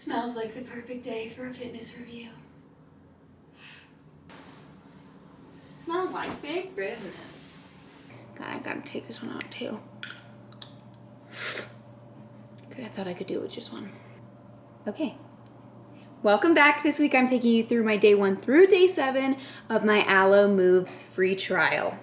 Smells like the perfect day for a fitness review. Smells like big business. God, I gotta take this one out too. Okay, I thought I could do it with just one. Okay. Welcome back. This week I'm taking you through my day 1 through day 7 of my ALO Moves free trial.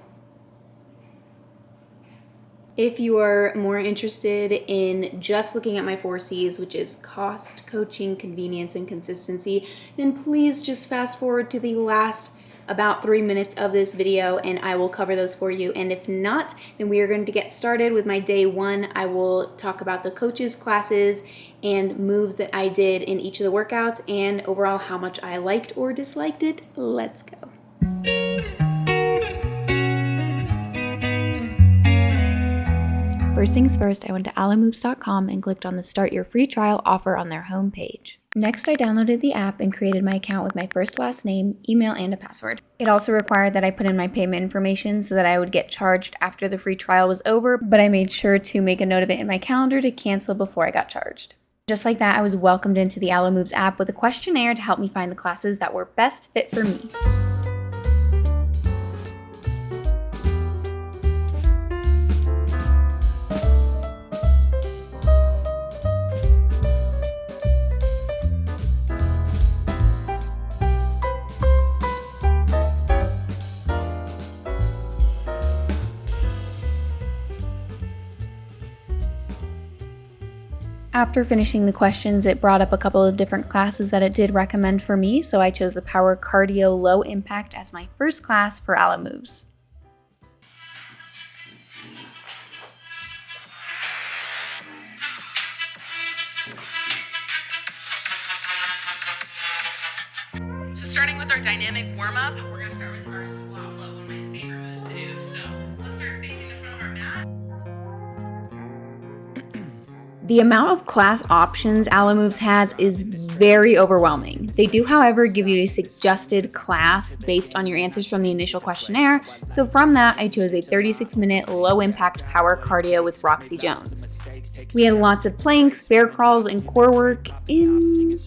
If you are more interested in just looking at my 4 C's, which is cost, coaching, convenience, and consistency, then please just fast forward to the last about 3 minutes of this video and I will cover those for you. And if not, then we are going to get started with my day 1. I will talk about the coaches, classes, and moves that I did in each of the workouts and overall how much I liked or disliked it. Let's go. First things first, I went to alomoves.com and clicked on the Start Your Free Trial offer on their homepage. Next, I downloaded the app and created my account with my first, last name, email, and a password. It also required that I put in my payment information so that I would get charged after the free trial was over, but I made sure to make a note of it in my calendar to cancel before I got charged. Just like that, I was welcomed into the ALO Moves app with a questionnaire to help me find the classes that were best fit for me. After finishing the questions, it brought up a couple of different classes that it did recommend for me, so I chose the Power Cardio Low Impact as my first class for ALO Moves. So starting with our dynamic warm-up, we're going to start with our squat flow, one of my favorite moves to do. So let's start facing the front of our mat. The amount of class options ALO Moves has is very overwhelming. They do, however, give you a suggested class based on your answers from the initial questionnaire. So from that, I chose a 36-minute low-impact power cardio with Roxy Jones. We had lots of planks, bear crawls, and core work in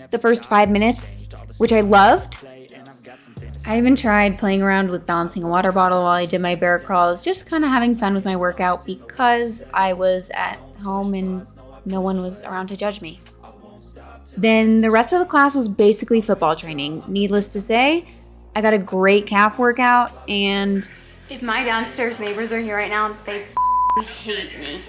the first 5 minutes, which I loved. I even tried playing around with balancing a water bottle while I did my bear crawls, just kind of having fun with my workout because I was at home and no one was around to judge me. Then the rest of the class was basically football training. Needless to say, I got a great calf workout, and if my downstairs neighbors are here right now, they hate me.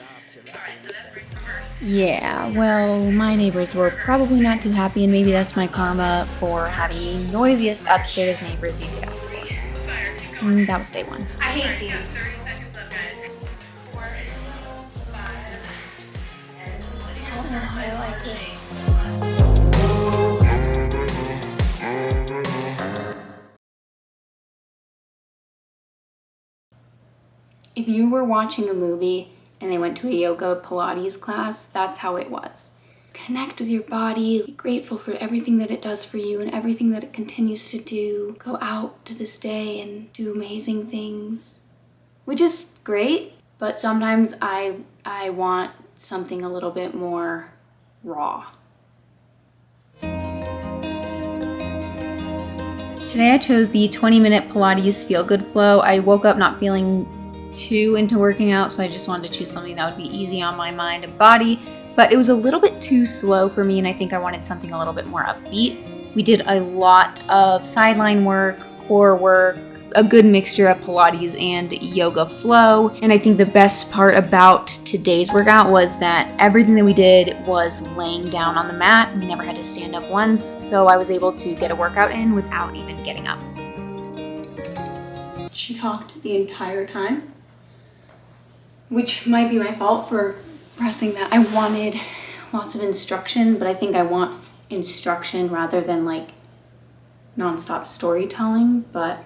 Yeah, well, my neighbors were probably not too happy, and maybe that's my karma for having the noisiest upstairs neighbors you could ask for. That was day 1. I hate these. 30 seconds up, guys. 4, 5, I don't know how I like this. If you were watching a movie and they went to a yoga Pilates class, that's how it was. Connect with your body, be grateful for everything that it does for you and everything that it continues to do. Go out to this day and do amazing things, which is great, but sometimes I want something a little bit more raw. Today I chose the 20-minute Pilates Feel Good Flow. I woke up not feeling too into working out, so I just wanted to choose something that would be easy on my mind and body, but it was a little bit too slow for me and I think I wanted something a little bit more upbeat. We did a lot of sideline work, core work, a good mixture of Pilates and yoga flow, and I think the best part about today's workout was that everything that we did was laying down on the mat. We never had to stand up once, so I was able to get a workout in without even getting up. She talked the entire time, which might be my fault for pressing that. I wanted lots of instruction, but I think I want instruction rather than like nonstop storytelling. But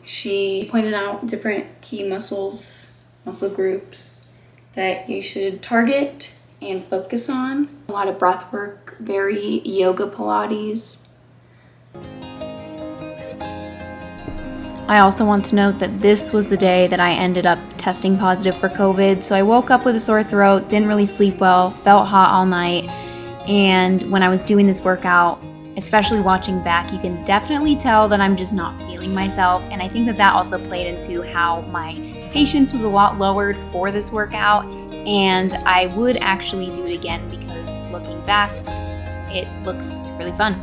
she pointed out different key muscle groups that you should target and focus on. A lot of breath work, very yoga Pilates. I also want to note that this was the day that I ended up testing positive for COVID, so I woke up with a sore throat, didn't really sleep well, felt hot all night, And when I was doing this workout, especially watching back, you can definitely tell that I'm just not feeling myself. And I think that that also played into how my patience was a lot lowered for this workout. And I would actually do it again because looking back, it looks really fun.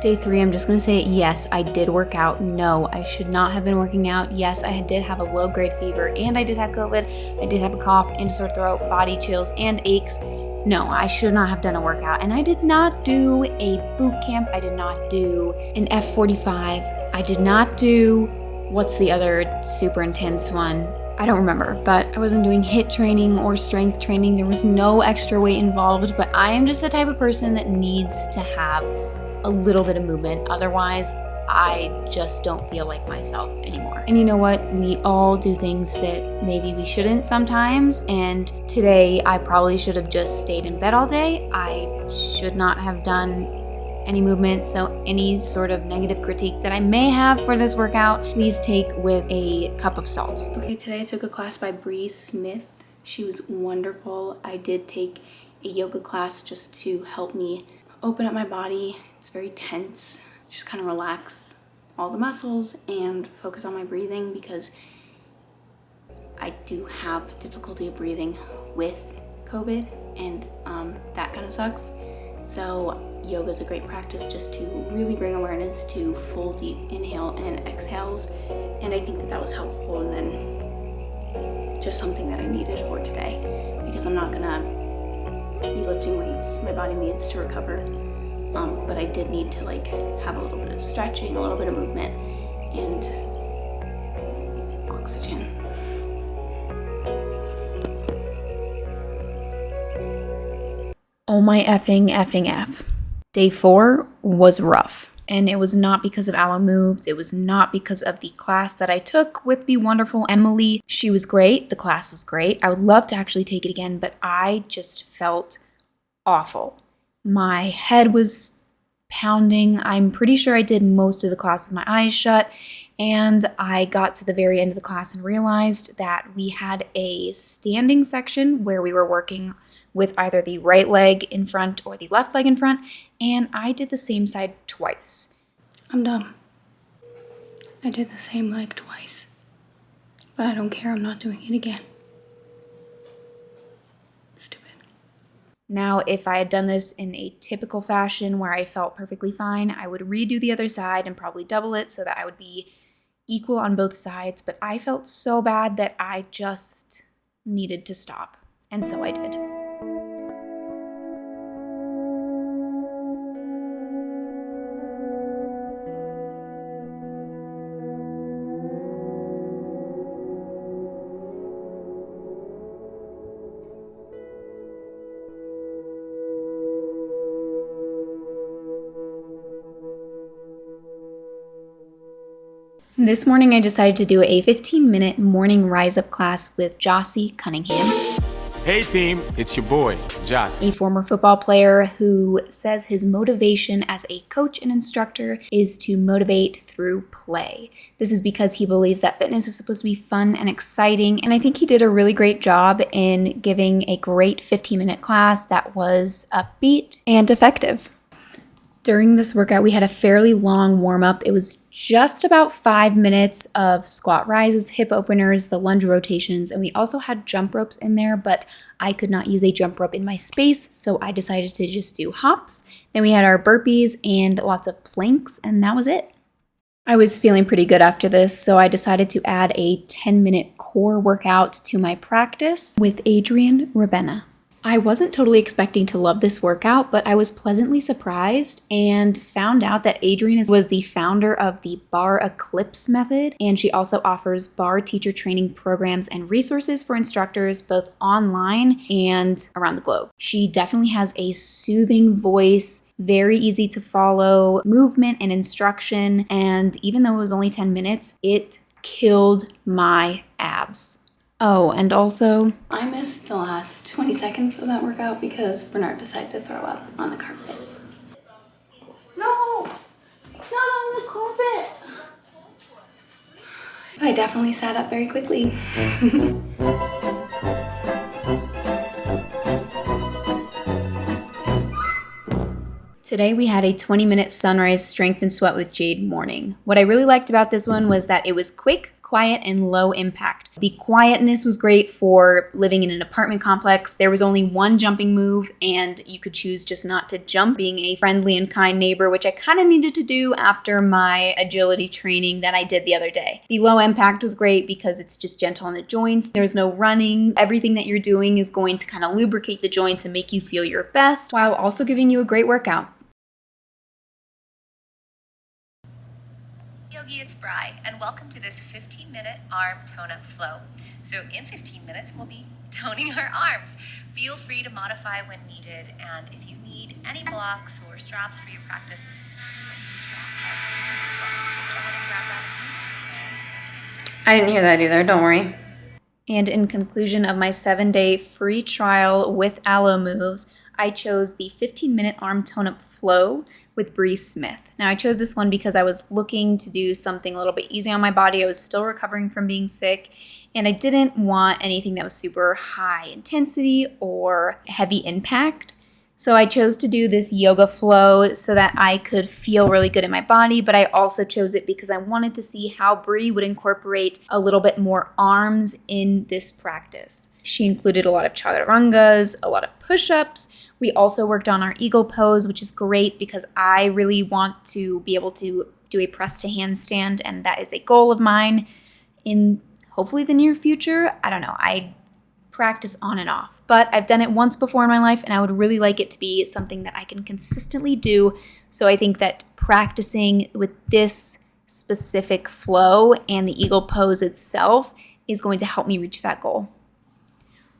Day 3, I'm just going to say, yes, I did work out. No, I should not have been working out. Yes, I did have a low-grade fever, and I did have COVID. I did have a cough and a sore throat, body chills, and aches. No, I should not have done a workout. And I did not do a boot camp. I did not do an F45. I did not do, what's the other super intense one? I don't remember, but I wasn't doing HIIT training or strength training. There was no extra weight involved, but I am just the type of person that needs to have a little bit of movement. Otherwise, I just don't feel like myself anymore. And you know what? We all do things that maybe we shouldn't sometimes. And today, I probably should have just stayed in bed all day. I should not have done any movement. So any sort of negative critique that I may have for this workout, please take with a cup of salt. Okay, today I took a class by Bree Smith. She was wonderful. I did take a yoga class just to help me open up my body. It's very tense. Just kind of relax all the muscles and focus on my breathing because I do have difficulty of breathing with COVID, and that kind of sucks. So yoga is a great practice just to really bring awareness to full deep inhale and exhales, and I think that that was helpful, and then just something that I needed for today because I'm not gonna be lifting weights. My body needs to recover, but I did need to have a little bit of stretching, a little bit of movement, and oxygen. Oh my effing F. Day 4 was rough. And it was not because of ALO moves. It was not because of the class that I took with the wonderful Emily. She was great. The class was great. I would love to actually take it again, but I just felt awful. My head was pounding. I'm pretty sure I did most of the class with my eyes shut. And I got to the very end of the class and realized that we had a standing section where we were working with either the right leg in front or the left leg in front, and I did the same side twice. I'm dumb. I did the same leg twice, but I don't care, I'm not doing it again. Stupid. Now, if I had done this in a typical fashion where I felt perfectly fine, I would redo the other side and probably double it so that I would be equal on both sides, but I felt so bad that I just needed to stop, and so I did. This morning I decided to do a 15-minute morning rise-up class with Jossie Cunningham. Hey team, it's your boy, Jossie. A former football player who says his motivation as a coach and instructor is to motivate through play. This is because he believes that fitness is supposed to be fun and exciting, and I think he did a really great job in giving a great 15-minute class that was upbeat and effective. During this workout, we had a fairly long warm-up. It was just about 5 minutes of squat rises, hip openers, the lunge rotations, and we also had jump ropes in there, but I could not use a jump rope in my space, so I decided to just do hops. Then we had our burpees and lots of planks, and that was it. I was feeling pretty good after this, so I decided to add a 10-minute core workout to my practice with Adrienne Ravenna. I wasn't totally expecting to love this workout, but I was pleasantly surprised and found out that Adrienne was the founder of the Bar Eclipse method, and she also offers bar teacher training programs and resources for instructors both online and around the globe. She definitely has a soothing voice, very easy to follow movement and instruction, and even though it was only 10 minutes, it killed my abs. Oh, and also, I missed the last 20 seconds of that workout because Bernard decided to throw up on the carpet. No! Not on the carpet! But I definitely sat up very quickly. Today we had a 20-minute sunrise strength and sweat with Jade morning. What I really liked about this one was that it was quick, quiet, and low impact. The quietness was great for living in an apartment complex. There was only one jumping move, and you could choose just not to jump, being a friendly and kind neighbor, which I kind of needed to do after my agility training that I did the other day. The low impact was great because it's just gentle on the joints. There's no running. Everything that you're doing is going to kind of lubricate the joints and make you feel your best while also giving you a great workout. Yogi, it's Bri, and welcome to this 15-minute arm tone-up flow. So in 15 minutes, we'll be toning our arms. Feel free to modify when needed, and if you need any blocks or straps for your practice, so go ahead and grab that if you need, and let's get started. I didn't hear that either, don't worry. And in conclusion of my 7-day free trial with ALO moves, I chose the 15-minute arm tone-up flow with Bree Smith. Now I chose this one because I was looking to do something a little bit easy on my body. I was still recovering from being sick, and I didn't want anything that was super high intensity or heavy impact. So I chose to do this yoga flow so that I could feel really good in my body, but I also chose it because I wanted to see how Bree would incorporate a little bit more arms in this practice. She included a lot of chaturangas, a lot of push-ups. We also worked on our eagle pose, which is great because I really want to be able to do a press to handstand, and that is a goal of mine in hopefully the near future. I don't know. I practice on and off, but I've done it once before in my life, and I would really like it to be something that I can consistently do. So I think that practicing with this specific flow and the eagle pose itself is going to help me reach that goal.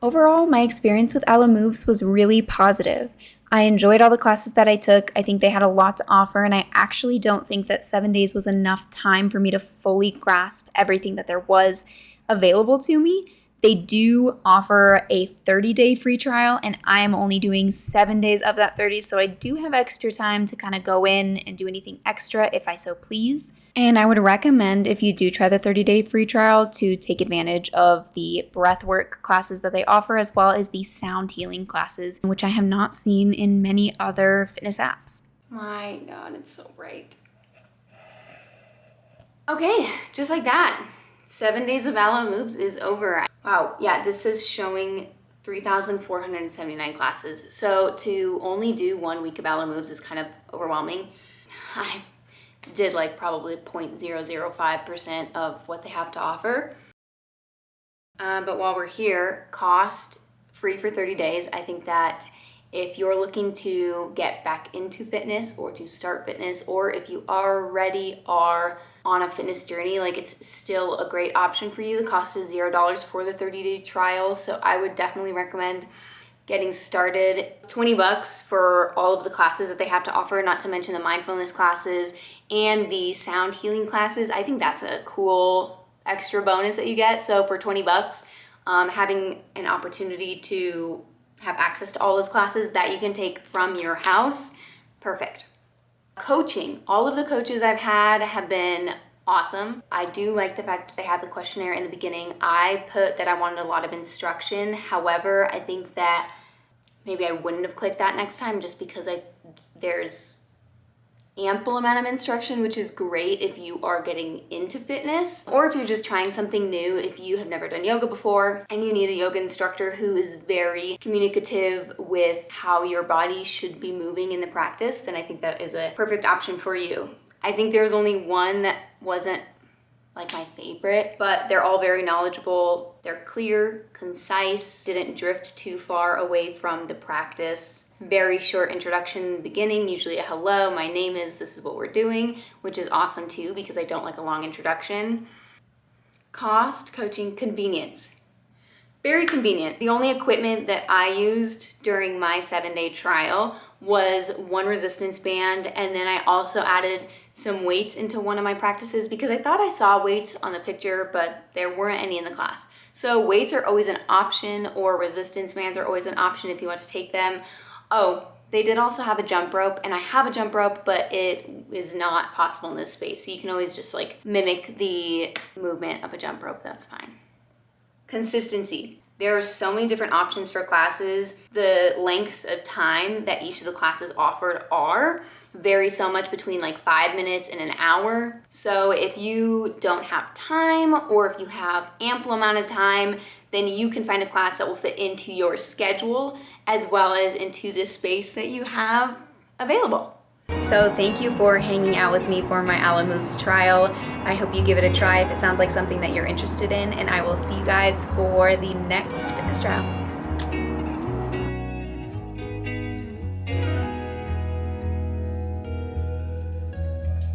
Overall, my experience with ALO moves was really positive. I enjoyed all the classes that I took. I think they had a lot to offer, and I actually don't think that 7 days was enough time for me to fully grasp everything that there was available to me. They do offer a 30-day free trial, and I am only doing 7 days of that 30, so I do have extra time to kind of go in and do anything extra if I so please. And I would recommend, if you do try the 30-day free trial, to take advantage of the breathwork classes that they offer, as well as the sound healing classes, which I have not seen in many other fitness apps. My God, it's so bright. Okay, just like that. 7 days of ALO moves is over. Wow, yeah, this is showing 3,479 classes. So to only do 1 week of ALO moves is kind of overwhelming. I did like probably 0.005% of what they have to offer. But while we're here, cost free for 30 days. I think that if you're looking to get back into fitness or to start fitness, or if you already are on a fitness journey, like it's still a great option for you. The cost is $0 for the 30-day trial. So I would definitely recommend getting started. $20 for all of the classes that they have to offer, not to mention the mindfulness classes and the sound healing classes. I think that's a cool extra bonus that you get. So for $20, having an opportunity to have access to all those classes that you can take from your house, perfect. Coaching. All of the coaches I've had have been awesome. I do like the fact that they have the questionnaire in the beginning. I put that I wanted a lot of instruction. However, I think that maybe I wouldn't have clicked that next time just because there's ample amount of instruction, which is great if you are getting into fitness, or if you're just trying something new. If you have never done yoga before and you need a yoga instructor who is very communicative with how your body should be moving in the practice, then I think that is a perfect option for you. I think there was only one that wasn't like my favorite, but they're all very knowledgeable. They're clear, concise, didn't drift too far away from the practice. Very short introduction in the beginning, usually a hello, my name is, this is what we're doing, which is awesome too because I don't like a long introduction. Cost, coaching, convenience. Very convenient. The only equipment that I used during my 7-day trial was one resistance band, and then I also added some weights into one of my practices because I thought I saw weights on the picture, but there weren't any in the class. So weights are always an option, or resistance bands are always an option if you want to take them. Oh, They did also have a jump rope, and I have a jump rope, but it is not possible in this space. So you can always just like mimic the movement of a jump rope, that's fine. Consistency. There are so many different options for classes. The lengths of time that each of the classes offered vary so much between like 5 minutes and an hour. So if you don't have time, or if you have ample amount of time, then you can find a class that will fit into your schedule as well as into the space that you have available. So thank you for hanging out with me for my ALO Moves trial. I hope you give it a try if it sounds like something that you're interested in, and I will see you guys for the next fitness trial.